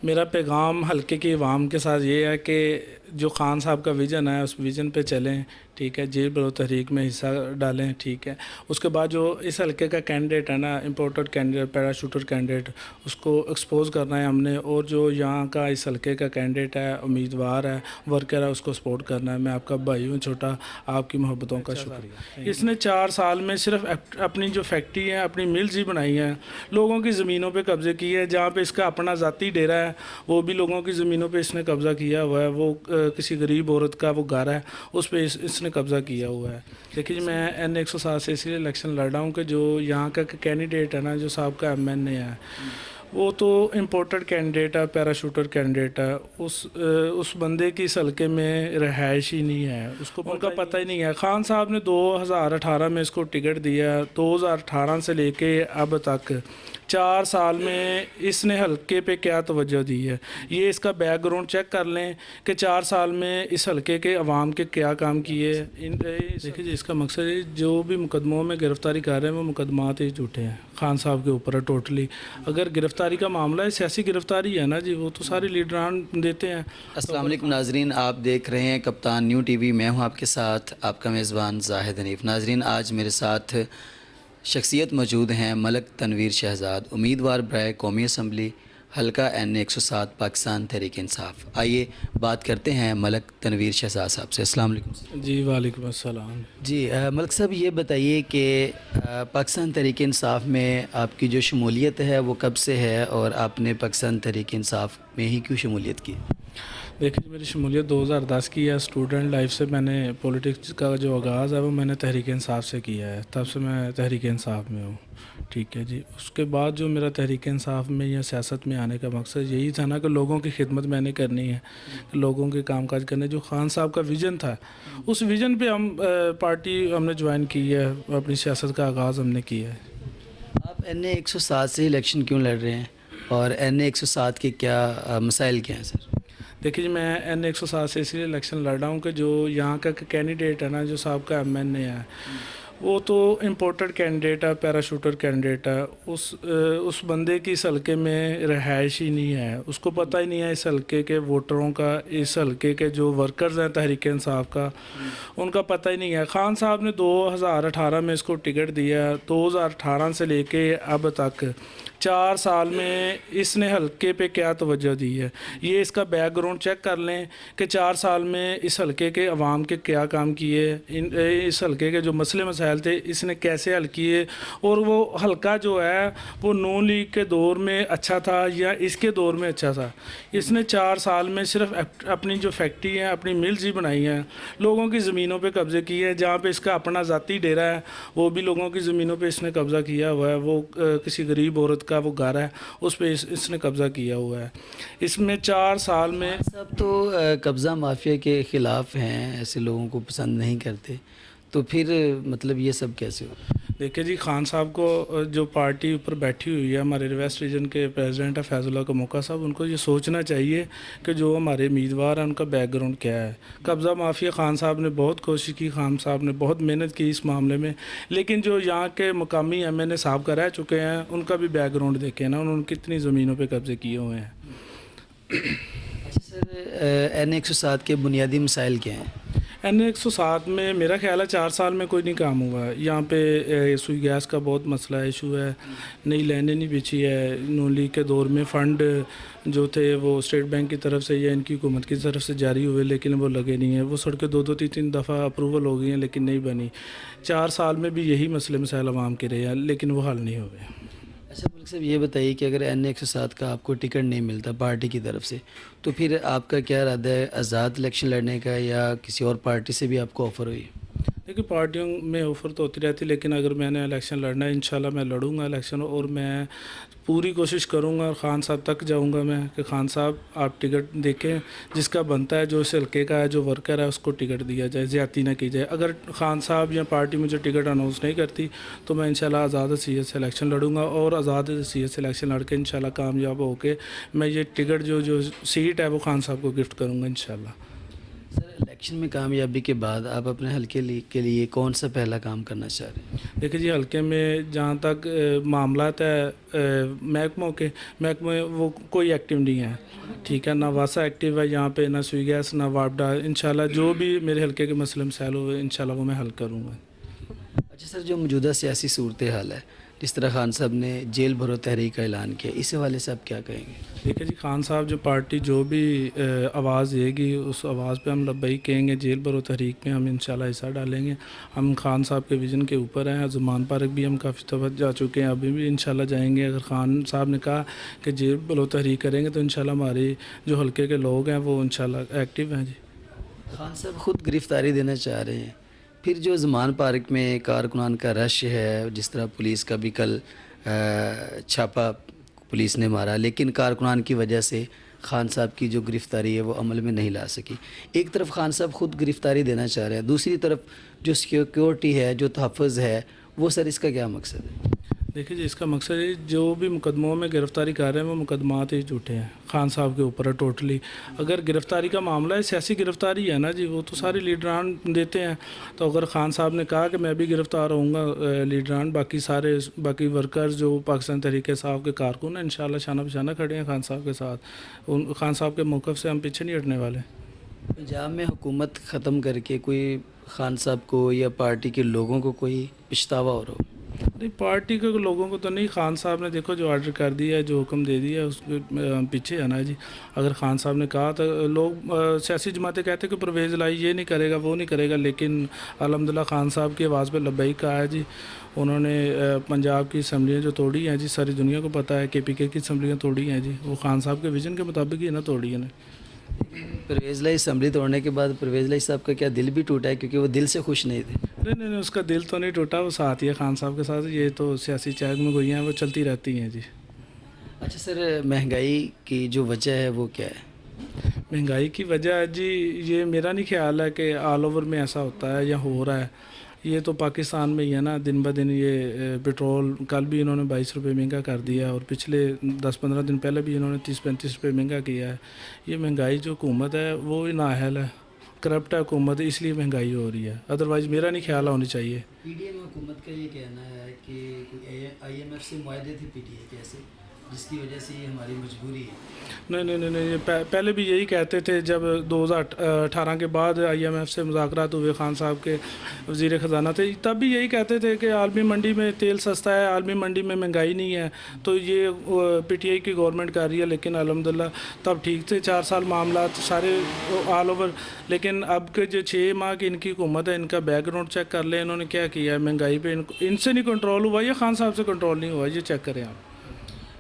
मेरा पैगाम हल्के की आवाम के साथ ये है कि जो खान साहब का विज़न है उस विज़न पे चलें, ठीक है। जेल बरो तहरीक में हिस्सा डालें, ठीक है। उसके बाद जो इस हल्के का कैंडिडेट है ना, इम्पोर्टेड कैंडिडेट, पैराशूटर कैंडिडेट, उसको एक्सपोज करना है हमने। और जो यहाँ का इस हल्के का कैंडिडेट है, उम्मीदवार है, वर्कर है, उसको सपोर्ट करना है। मैं आपका भाई हूँ छोटा, आपकी मोहब्बतों का शुक्रिया। इसने 4 साल में सिर्फ अपनी जो फैक्ट्री है, अपनी मिल्स ही बनाई हैं, लोगों की ज़मीनों पे कब्ज़े किए हैं। जहाँ पे इसका अपना ज़ाती डेरा है वो भी लोगों की ज़मीनों पे इसने कब्ज़ा किया हुआ है। वो किसी गरीब औरत का वो घर है, उस पर इसने कब्ज़ा किया हुआ है। देखिए मैं N107 से इसलिए इलेक्शन लड़ रहा हूँ कि जो यहाँ का कैंडिडेट है ना, जो साहब का MNA है, वो तो इम्पोर्टेड कैंडिडेट है, पैराशूटर कैंडिडेट है। उस बंदे की इस हल्के में रिहाइश ही नहीं है, उसको उनका पता ही नहीं है। खान साहब ने 2018 में इसको टिकट दिया। 2018 से लेके अब तक 4 साल में इसने हल्के पे क्या तवज्जो दी है। ये इसका बैकग्राउंड चेक कर लें कि 4 साल में इस हल्के के अवाम के क्या काम किए। देखिए जी, इसका मकसद है जो भी मुकदमों में गिरफ़्तारी कर रहे हैं वो मुकदमात ही झूठे हैं, खान साहब के ऊपर है टोटली। अगर गिरफ़्तारी का मामला है, सियासी गिरफ़्तारी है ना जी, वो तो सारे लीडरान देते हैं। अस्सलाम वालेकुम नाजरीन, आप देख रहे हैं कप्तान न्यू टीवी। मैं हूं आपके साथ आपका मेज़बान जाहिद हनीफ। नाजरीन, आज मेरे साथ शख्सियत मौजूद हैं मलक तनवीर शहजाद, उम्मीदवार बराए कौमी असम्बली हल्का N107 पाकिस्तान तहरीक इंसाफ। आइए बात करते हैं मलक तनवीर शहजाद साहब से। अस्सलाम वालेकुम। जी वालेकुम अस्सलाम। जी मलक साहब, ये बताइए कि पाकिस्तान तहरीक इंसाफ में आपकी जो शमूलियत है वो कब से है, और आपने पाकिस्तान तहरीक इंसाफ में ही क्यों शमूलियत की? देखिए मेरी शमूलियत 2010 की है। स्टूडेंट लाइफ से मैंने पॉलिटिक्स का जो आगाज़ है वो मैंने तहरीक इंसाफ से किया है, तब से मैं तहरीक इंसाफ में हूँ, ठीक है जी। उसके बाद जो मेरा तहरीक इंसाफ में या सियासत में आने का मकसद यही था ना कि लोगों की खिदमत मैंने करनी है, लोगों के कामकाज करने। जो खान साहब का विज़न था, उस विज़न पे हम पार्टी हमने ज्वाइन की है, अपनी सियासत का आगाज़ हमने किया है। आप N107 से इलेक्शन क्यों लड़ रहे हैं, और N107 के क्या मसाइल क्या हैं सर? देखिए मैं N107 से इसलिए इलेक्शन लड़ रहा हूँ कि जो यहाँ का कैंडिडेट है ना, जो साहब का MNA है, वो तो इम्पोर्टेड कैंडिडेट है, पैराशूटर कैंडिडेट है। उस बंदे की इस हल्के में रिहाइश ही नहीं है, उसको पता ही नहीं है इस हल्के के वोटरों का, इस हल्के के जो वर्कर्स हैं तहरीक इंसाफ का, उनका पता ही नहीं है। खान साहब ने 2018 में इसको टिकट दिया। 2018 से लेके अब तक 4 साल में इसने हल्के पे क्या तवज्जो दी है। ये इसका बैकग्राउंड चेक कर लें कि 4 साल में इस हल्के के अवाम के क्या काम किए, इस हल्के के जो मसले मसाइल थे इसने कैसे हल किए। और वो हल्का जो है वो नून लीग के दौर में अच्छा था या इसके दौर में अच्छा था। इसने 4 साल में सिर्फ अपनी जो फैक्ट्री है, अपनी मिल्स ही बनाई हैं, लोगों की ज़मीनों पे कब्ज़े किए हैं। जहाँ पे इसका अपना ज़ाती डेरा है वो भी लोगों की ज़मीनों पे इसने कब्ज़ा किया हुआ है। वो किसी गरीब औरत का वो घर है, उस पर इसने कब्ज़ा किया हुआ है। इसमें 4 साल में सब तो कब्ज़ा माफिया के ख़िलाफ़ हैं, ऐसे लोगों को पसंद नहीं करते, तो फिर मतलब ये सब कैसे हो? देखिए जी, खान साहब को जो पार्टी ऊपर बैठी हुई है, हमारे वेस्ट रीजन के प्रेसिडेंट है फैज़ुल्लाह कमोका साहब, उनको ये सोचना चाहिए कि जो हमारे उम्मीदवार हैं उनका बैकग्राउंड क्या है। कब्ज़ा माफिया खान साहब ने बहुत कोशिश की, खान साहब ने बहुत मेहनत की इस मामले में, लेकिन जो यहाँ के मुकामी MNA साहब का रह चुके हैं उनका भी बैकग्राउंड देखें ना, उन्होंने कितनी ज़मीनों पर कब्ज़े किए हुए हैं। अच्छा सर, N107 के बुनियादी मसाइल क्या हैं? N107 में मेरा ख्याल है 4 साल में कोई नहीं काम हुआ है। यहाँ पे सुई गैस का बहुत मसला इशू है, नई लाइनें नहीं बिछी है। नून लीग के दौर में फ़ंड जो थे वो स्टेट बैंक की तरफ से या इनकी हुकूमत की तरफ से जारी हुए, लेकिन वो लगे नहीं हैं। वो सड़कें 2-2 3-3 दफ़ा अप्रूवल हो गई हैं लेकिन नहीं बनी। 4 साल में भी यही मसले मसाइल आवाम के रहे हैं, लेकिन वो हल नहीं हुए। अच्छा मलिक साहब, ये बताइए कि अगर N107 का आपको टिकट नहीं मिलता पार्टी की तरफ से, तो फिर आपका क्या इरादा है, आज़ाद इलेक्शन लड़ने का या किसी और पार्टी से भी आपको ऑफ़र हुई? देखिए पार्टियों में ऑफ़र तो होती रहती है, लेकिन अगर मैंने इलेक्शन लड़ना है इंशाल्लाह मैं लड़ूंगा इलेक्शन, और मैं पूरी कोशिश करूंगा और ख़ान साहब तक जाऊंगा मैं कि ख़ान साहब आप टिकट देखें, जिसका बनता है, जो इस हल्के का है, जो वर्कर है, उसको टिकट दिया जाए, ज़्यादती ना की जाए। अगर ख़ान साहब या पार्टी मुझे टिकट अनाउंस नहीं करती तो मैं इंशाल्लाह आज़ाद हैसियत से इलेक्शन लड़ूंगा, और आज़ाद हैसियत से इलेक्शन लड़ के इंशाल्लाह कामयाब होकर मैं ये टिकट जो सीट है वो ख़ान साहब को गिफ्ट करूँगा इंशाल्लाह। सर, इलेक्शन में कामयाबी के बाद आप अपने हल्के के लिए कौन सा पहला काम करना चाह रहे हैं? देखिए जी, हल्के में जहाँ तक मामलात है महकमों के, महकमे वो कोई एक्टिव नहीं है, ठीक है, ना वासा एक्टिव है यहाँ पे, ना सुई गैस, ना वापडा। इंशाल्लाह जो भी मेरे हल्के के मसले मसाइल हुए इंशाल्लाह वो मैं हल करूँगा। अच्छा सर, जो मौजूदा सियासी सूरत हाल है, जिस तरह खान साहब ने जेल भरो तहरीक का ऐलान किया, इस हवाले से आप क्या कहेंगे? देखिए जी, खान साहब जो पार्टी जो भी आवाज़ देगी उस आवाज़ पे हम लब्बैक कहेंगे। जेल भरो तहरीक में हम इंशाल्लाह हिस्सा डालेंगे। हम खान साहब के विज़न के ऊपर हैं। जुमान पार्क भी हम काफ़ी दफ़ा जा चुके हैं, अभी भी इंशाल्लाह जाएंगे। अगर खान साहब ने कहा कि जेल भरो तहरीक करेंगे तो इंशाल्लाह हमारे जो हल्के के लोग हैं वो इंशाल्लाह एक्टिव हैं जी। खान साहब खुद गिरफ्तारी देना चाह रहे हैं, फिर जो ज़मान पार्क में कारकुनान का रश है, जिस तरह पुलिस का भी कल छापा पुलिस ने मारा, लेकिन कारकुनान की वजह से खान साहब की जो गिरफ़्तारी है वो अमल में नहीं ला सकी। एक तरफ खान साहब खुद गिरफ़्तारी देना चाह रहे हैं, दूसरी तरफ जो सिक्योरिटी है, जो तहफ़्फ़ुज़ है, वो सर इसका क्या मकसद है? देखिए जी, इसका मकसद है जो भी मुकदमों में गिरफ़्तारी कर रहे हैं वो मुकदमात ही झूठे हैं, खान साहब के ऊपर है टोटली। अगर गिरफ़्तारी का मामला है, सियासी गिरफ़्तारी है ना जी, वो तो सारे लीडरान देते हैं। तो अगर खान साहब ने कहा कि मैं भी गिरफ़्तार होऊंगा, लीडरान बाकी वर्कर्स जो पाकिस्तान तहरीक साहब के कारकुन हैं इंशाल्लाह शाना बशाना खड़े हैं खान साहब के साथ। उन खान साहब के मौक़िफ़ से हम पीछे नहीं हटने वाले। पंजाब में हुकूमत ख़त्म करके कोई खान साहब को या पार्टी के लोगों को कोई पछतावा हो रहा हो? नहीं, पार्टी के लोगों को तो नहीं। खान साहब ने देखो जो ऑर्डर कर दिया है, जो हुक्म दे दिया है उसके पीछे है ना जी। अगर खान साहब ने कहा तो लोग सियासी जमातें कहते हैं कि परवेज़ लाई ये नहीं करेगा वो नहीं करेगा, लेकिन अल्हम्दुलिल्लाह खान साहब की आवाज़ पे लब्बैक कहा है जी। उन्होंने पंजाब की असम्बलियाँ जो तोड़ी हैं जी, सारी दुनिया को पता है। KPK की असम्बलियाँ तोड़ी हैं जी, वो खान साहब के विज़न के मुताबिक ही ना तोड़ी है ना। परवेज़ लाई असम्बली तोड़ने के बाद परवेज़ लाई साहब का क्या दिल भी टूटा है, क्योंकि वो दिल से खुश नहीं थे? नहीं, उसका दिल तो नहीं टूटा, वो साथ ही है खान साहब के साथ। ये तो सियासी चहल में गोइयाँ हैं वो चलती रहती हैं जी। अच्छा सर, महंगाई की जो वजह है वो क्या है? महंगाई की वजह जी, ये मेरा नहीं ख्याल है कि ऑल ओवर में ऐसा होता है या हो रहा है। ये तो पाकिस्तान में ही है ना, दिन ब दिन ये पेट्रोल कल भी इन्होंने 22 रुपये महंगा कर दिया और पिछले 10-15 दिन पहले भी इन्होंने 30-35 रुपये महंगा किया है। ये महंगाई जो हुकूमत है वो ही नाअहल है, करप्ट है हुकूमत, इसलिए महंगाई हो रही है। अदरवाइज़ मेरा नहीं ख्याल होनी चाहिए। PDM हुकूमत का ये कहना है कि IMF से मुआहदे थे PTI के ऐसे, जिसकी वजह से ये हमारी मजबूरी है। नहीं, ये पहले भी यही कहते थे। जब 2018 के बाद IMF से मुज़ाकरात हुए, खान साहब के वज़ीर ख़जाना थे, तब भी यही कहते थे कि आलमी मंडी में तेल सस्ता है, आलमी मंडी में महंगाई नहीं है। तो ये PTI की गवर्नमेंट कर रही है, लेकिन अल्हम्दुलिल्लाह तब ठीक थे 4 साल मामला सारे ऑल ओवर। लेकिन अब के जो 6 माह की इनकी हुकूमत है, इनका बैकग्राउंड चेक कर लें, इन्होंने क्या किया है महंगाई पे। इनसे नहीं कंट्रोल हुआ या खान साहब से कंट्रोल नहीं हुआ, ये चेक करें आप।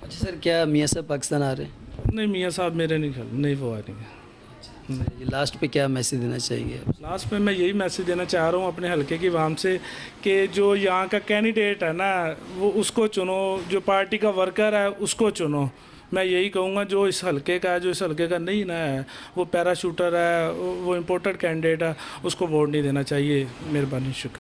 अच्छा सर, क्या मियाँ साहब पाकिस्तान आ रहे हैं? नहीं, मियाँ साहब मेरे नहीं ख्याल नहीं वो आ रही है। ये लास्ट पे क्या मैसेज देना चाहेंगे आप? लास्ट में मैं यही मैसेज देना चाह रहा हूँ अपने हलके की आवाम से कि जो यहाँ का कैंडिडेट है ना वो उसको चुनो, जो पार्टी का वर्कर है उसको चुनो। मैं यही कहूँगा जो इस हलके का है, जो इस हलके का नहीं ना है, वो पैराशूटर है, वो इम्पोर्टेड कैंडिडेट है, उसको वोट नहीं देना चाहिए। मेहरबानी, शुक्रिया।